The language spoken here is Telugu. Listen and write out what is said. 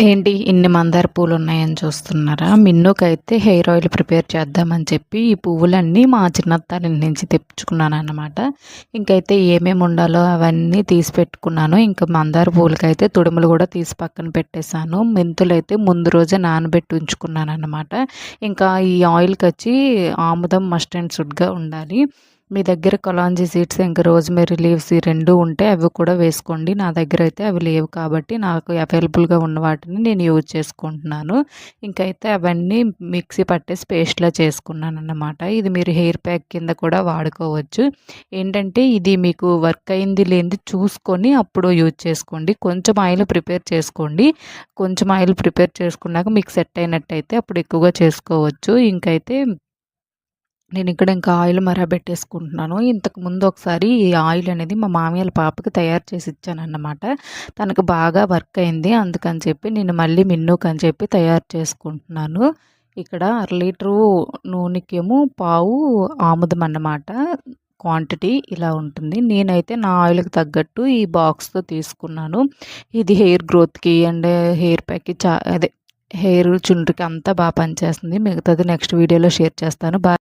ఏంటి ఇన్ని మందార పూలు ఉన్నాయని చూస్తున్నారా? మిన్నుకైతే హెయిర్ ఆయిల్ ప్రిపేర్ చేద్దామని చెప్పి ఈ పువ్వులన్నీ మా చిన్నత్తారింటి నుంచి తెప్పించుకున్నానన్నమాట. ఇంకైతే ఏమేమి ఉండాలో అవన్నీ తీసి పెట్టుకున్నాను. ఇంకా మందార పూలకైతే తొడుములు కూడా తీసి పక్కన పెట్టేశాను. మెంతులైతే ముందు రోజే నానబెట్టి ఉంచుకున్నానన్నమాట. ఇంకా ఈ ఆయిల్‌కొచ్చి ఆముదం, మస్ట్ అండ్ షుడ్‌గా ఉండాలి. మీ దగ్గర కలాంజీ సీడ్స్, ఇంకా రోజ్‌మెరీ లీవ్స్ ఈ 2 ఉంటే అవి కూడా వేసుకోండి. నా దగ్గర అయితే అవి లేవు కాబట్టి నాకు అవైలబుల్‌గా ఉన్న వాటిని నేను యూజ్ చేసుకుంటున్నాను. ఇంకైతే అవన్నీ మిక్సీ పట్టేసి పేస్ట్‌లా చేసుకున్నానన్నమాట. ఇది మీరు హెయిర్ ప్యాక్ కింద కూడా వాడుకోవచ్చు. ఏంటంటే ఇది మీకు వర్క్ అయింది లేనిది చూసుకొని అప్పుడు యూజ్ చేసుకోండి. కొంచెం ఆయిల్ ప్రిపేర్ చేసుకోండి. కొంచెం ఆయిల్ ప్రిపేర్ చేసుకున్నాక మీకు సెట్ అయినట్టయితే అప్పుడు ఎక్కువగా చేసుకోవచ్చు. ఇంకైతే నేనిక్కడ ఇంకా ఆయిల్ మరగబెట్టేసుకుంటున్నాను. ఇంతకుముందు ఒకసారి ఈ ఆయిల్ అనేది మా మామయ్యోళ్ళ పాపకి తయారు చేసి ఇచ్చానన్నమాట. తనకు బాగా వర్క్ అయింది. అందుకని చెప్పి నేను మళ్ళీ మిన్నుకని చెప్పి తయారు చేసుకుంటున్నాను. ఇక్కడ అర లీటరు నూనెకేమో పావు ఆముదం అన్నమాట. క్వాంటిటీ ఇలా ఉంటుంది. నేనైతే నా ఆయిల్‌కి తగ్గట్టు ఈ బాక్స్‌తో తీసుకున్నాను. ఇది హెయిర్ గ్రోత్‌కి అండ్ హెయిర్ ప్యాక్‌కి అదే హెయిర్ చుండ్రుకి అంతా పనిచేస్తుంది. మిగతాది నెక్స్ట్ వీడియోలో షేర్ చేస్తాను.